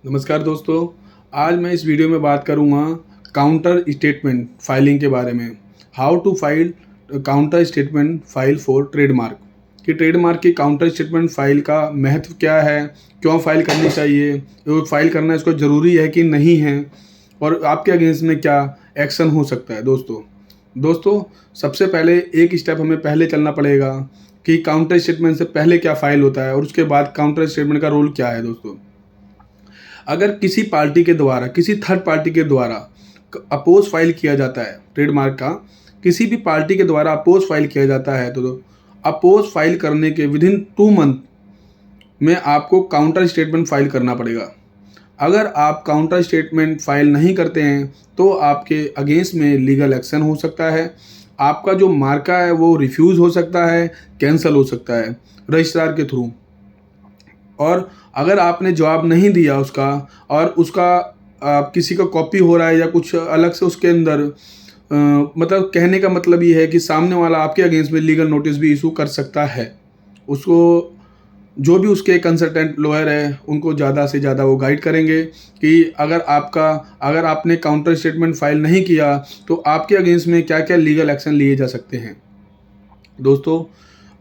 नमस्कार दोस्तों। आज मैं इस वीडियो में बात करूंगा काउंटर स्टेटमेंट फाइलिंग के बारे में। How to file counter statement file for trademark, कि ट्रेडमार्क की काउंटर स्टेटमेंट फाइल का महत्व क्या है, क्यों फाइल करनी चाहिए, वो फाइल करना इसको ज़रूरी है कि नहीं है, और आपके अगेंस्ट में क्या एक्शन हो सकता है। दोस्तों सबसे पहले एक स्टेप हमें पहले चलना पड़ेगा कि काउंटर स्टेटमेंट से पहले क्या फाइल होता है और उसके बाद काउंटर स्टेटमेंट का रोल क्या है। दोस्तों, अगर किसी पार्टी के द्वारा, किसी थर्ड पार्टी के द्वारा अपोज फाइल किया जाता है, ट्रेडमार्क का किसी भी पार्टी के द्वारा अपोज फाइल किया जाता है, तो अपोज फाइल करने के विदिन 2 मंथ में आपको काउंटर स्टेटमेंट फाइल करना पड़ेगा। अगर आप काउंटर स्टेटमेंट फाइल नहीं करते हैं तो आपके अगेंस्ट में लीगल एक्शन हो सकता है। आपका जो मार्का है वो रिफ्यूज़ हो सकता है, कैंसिल हो सकता है रजिस्ट्रार के थ्रू। और अगर आपने जवाब नहीं दिया उसका, और उसका किसी का कॉपी हो रहा है या कुछ अलग से उसके अंदर, मतलब कहने का मतलब ये है कि सामने वाला आपके अगेंस्ट में लीगल नोटिस भी इशू कर सकता है। उसको जो भी उसके कंसल्टेंट लॉयर है उनको ज़्यादा से ज़्यादा वो गाइड करेंगे कि अगर आपने काउंटर स्टेटमेंट फाइल नहीं किया तो आपके अगेंस्ट में क्या क्या लीगल एक्शन लिए जा सकते हैं। दोस्तों,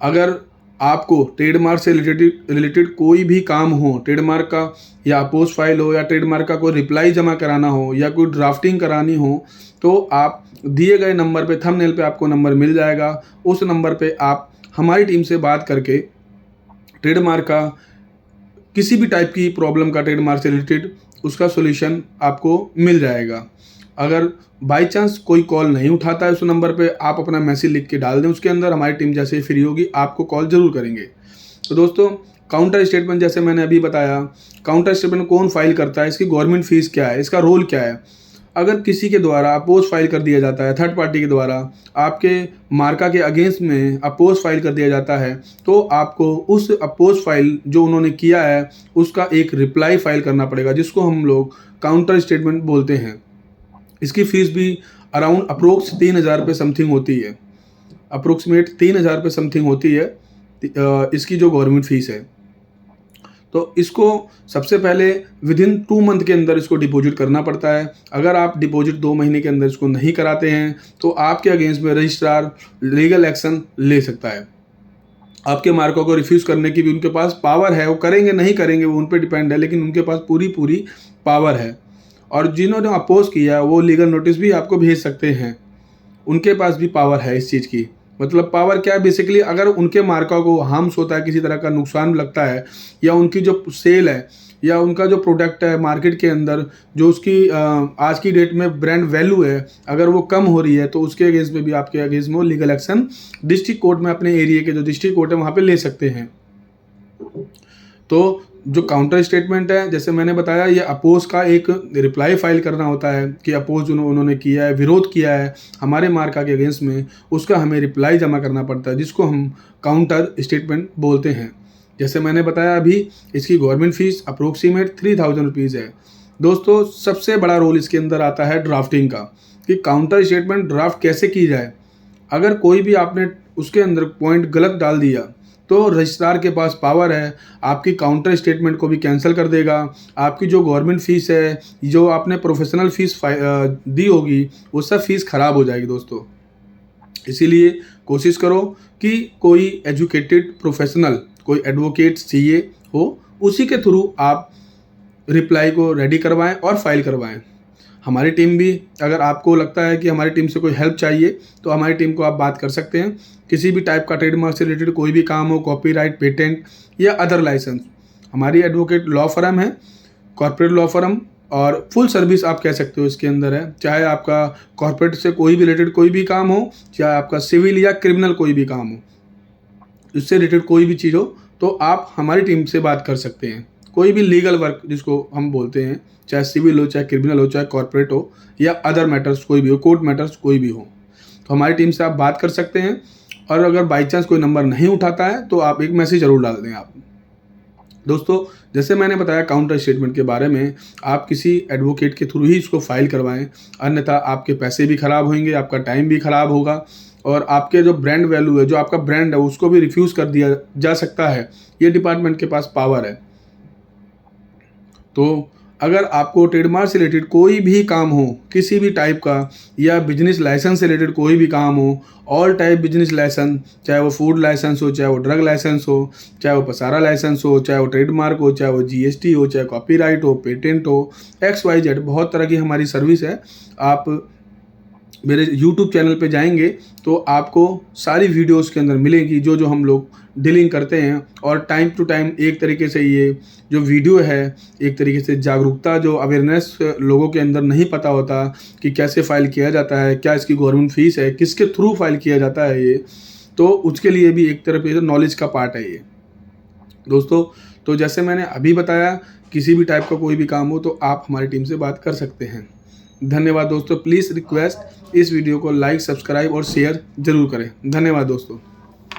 अगर आपको ट्रेडमार्क से रिलेटेड कोई भी काम हो, ट्रेडमार्क का या अपोज फाइल हो, या ट्रेडमार्क का कोई रिप्लाई जमा कराना हो, या कोई ड्राफ्टिंग करानी हो, तो आप दिए गए नंबर पे, थंबनेल पे आपको नंबर मिल जाएगा। उस नंबर पे आप हमारी टीम से बात करके ट्रेडमार्क का किसी भी टाइप की प्रॉब्लम का, ट्रेडमार्क से रिलेटेड उसका सॉल्यूशन आपको मिल जाएगा। अगर बाई चांस कोई कॉल नहीं उठाता है उस नंबर पे, आप अपना मैसेज लिख के डाल दें उसके अंदर, हमारी टीम जैसे ही फ्री होगी आपको कॉल ज़रूर करेंगे। तो दोस्तों, काउंटर स्टेटमेंट जैसे मैंने अभी बताया, काउंटर स्टेटमेंट कौन फाइल करता है, इसकी गवर्नमेंट फीस क्या है, इसका रोल क्या है। अगर किसी के द्वारा अपोज फाइल कर दिया जाता है, थर्ड पार्टी के द्वारा आपके मार्का के अगेंस्ट में अपोज फाइल कर दिया जाता है, तो आपको उस अपोज फाइल जो उन्होंने किया है उसका एक रिप्लाई फाइल करना पड़ेगा, जिसको हम लोग काउंटर स्टेटमेंट बोलते हैं। इसकी फ़ीस भी अराउंड अप्रोक्स 3,000 रुपये समथिंग होती है। अप्रोक्सीमेट 3,000 रुपये समथिंग होती है इसकी जो गवर्नमेंट फ़ीस है। तो इसको सबसे पहले विदिन 2 मंथ के अंदर इसको डिपॉजिट करना पड़ता है। अगर आप डिपॉजिट 2 महीने के अंदर इसको नहीं कराते हैं तो आपके अगेंस्ट में रजिस्ट्रार लीगल एक्शन ले सकता है। आपके मार्कों को रिफ्यूज़ करने की भी उनके पास पावर है। वो करेंगे नहीं करेंगे वो उन पे डिपेंड है, लेकिन उनके पास पूरी पावर है। और जिन्होंने अपोज किया वो लीगल नोटिस भी आपको भेज सकते हैं। उनके पास भी पावर है इस चीज़ की। मतलब पावर क्या है, बेसिकली अगर उनके मार्का को हार्म्स होता है, किसी तरह का नुकसान लगता है, या उनकी जो सेल है या उनका जो प्रोडक्ट है मार्केट के अंदर, जो उसकी आज की डेट में ब्रांड वैल्यू है, अगर वो कम हो रही है तो उसके अगेंस्ट में भी, आपके अगेंस्ट में वो लीगल एक्शन डिस्ट्रिक्ट कोर्ट में, अपने एरिया के जो डिस्ट्रिक्ट कोर्ट है वहाँ पे ले सकते हैं। तो जो काउंटर स्टेटमेंट है, जैसे मैंने बताया, ये अपोज का एक रिप्लाई फाइल करना होता है कि अपोज उन्होंने किया है, विरोध किया है हमारे मार्का के अगेंस्ट में, उसका हमें रिप्लाई जमा करना पड़ता है, जिसको हम काउंटर स्टेटमेंट बोलते हैं। जैसे मैंने बताया अभी, इसकी गवर्नमेंट फीस अप्रोक्सीमेट 3,000 रुपीज़ है। दोस्तों, सबसे बड़ा रोल इसके अंदर आता है ड्राफ्टिंग का, कि काउंटर स्टेटमेंट ड्राफ्ट कैसे की जाए। अगर कोई भी आपने उसके अंदर पॉइंट गलत डाल दिया तो रजिस्ट्रार के पास पावर है, आपकी काउंटर स्टेटमेंट को भी कैंसिल कर देगा। आपकी जो गवर्नमेंट फ़ीस है, जो आपने प्रोफेशनल फ़ीस दी होगी, वो सब फीस ख़राब हो जाएगी। दोस्तों, इसीलिए कोशिश करो कि कोई एजुकेटेड प्रोफेशनल, कोई एडवोकेट सीए हो, उसी के थ्रू आप रिप्लाई को रेडी करवाएं और फाइल करवाएं। हमारी टीम भी, अगर आपको लगता है कि हमारी टीम से कोई हेल्प चाहिए तो हमारी टीम को आप बात कर सकते हैं। किसी भी टाइप का ट्रेडमार्क से रिलेटेड कोई भी काम हो, कॉपीराइट, पेटेंट या अदर लाइसेंस, हमारी एडवोकेट लॉ फर्म है, कॉर्पोरेट लॉ फर्म, और फुल सर्विस आप कह सकते हो इसके अंदर है। चाहे आपका कॉर्पोरेट से कोई भी रिलेटेड कोई भी काम हो, चाहे आपका सिविल या क्रिमिनल कोई भी काम हो, इससे रिलेटेड कोई भी चीज़ हो, तो आप हमारी टीम से बात कर सकते हैं। कोई भी लीगल वर्क जिसको हम बोलते हैं, चाहे सिविल हो, चाहे क्रिमिनल हो, चाहे कॉर्पोरेट हो, या अदर मैटर्स कोई भी हो, कोर्ट मैटर्स कोई भी हो, तो हमारी टीम से आप बात कर सकते हैं। और अगर बाई चांस कोई नंबर नहीं उठाता है तो आप एक मैसेज ज़रूर डाल दें आप। दोस्तों, जैसे मैंने बताया काउंटर स्टेटमेंट के बारे में, आप किसी एडवोकेट के थ्रू ही इसको फाइल करवाएं, अन्यथा आपके पैसे भी खराब होंगे, आपका टाइम भी खराब होगा, और आपके जो ब्रांड वैल्यू है, जो आपका ब्रांड है, उसको भी रिफ्यूज़ कर दिया जा सकता है। ये डिपार्टमेंट के पास पावर है। तो अगर आपको ट्रेडमार्क से रिलेटेड कोई भी काम हो, किसी भी टाइप का, या बिजनेस लाइसेंस से रिलेटेड कोई भी काम हो, ऑल टाइप बिजनेस लाइसेंस, चाहे वो फूड लाइसेंस हो, चाहे वो ड्रग लाइसेंस हो, चाहे वो पसारा लाइसेंस हो, चाहे वो ट्रेडमार्क हो, चाहे वो जीएसटी हो, चाहे कॉपीराइट हो, पेटेंट हो, XYZ, बहुत तरह की हमारी सर्विस है। आप मेरे YouTube चैनल पे जाएंगे तो आपको सारी वीडियोस के अंदर मिलेगी जो जो हम लोग डीलिंग करते हैं। और टाइम टू टाइम एक तरीके से ये जो वीडियो है, एक तरीके से जागरूकता, जो अवेयरनेस लोगों के अंदर नहीं पता होता कि कैसे फ़ाइल किया जाता है, क्या इसकी गवर्नमेंट फ़ीस है, किसके थ्रू फाइल किया जाता है ये, तो उसके लिए भी एक तरह से नॉलेज का पार्ट है ये दोस्तों। तो जैसे मैंने अभी बताया, किसी भी टाइप का कोई भी काम हो तो आप हमारी टीम से बात कर सकते हैं। धन्यवाद दोस्तों। प्लीज़ रिक्वेस्ट, इस वीडियो को लाइक, सब्सक्राइब और शेयर ज़रूर करें। धन्यवाद दोस्तों।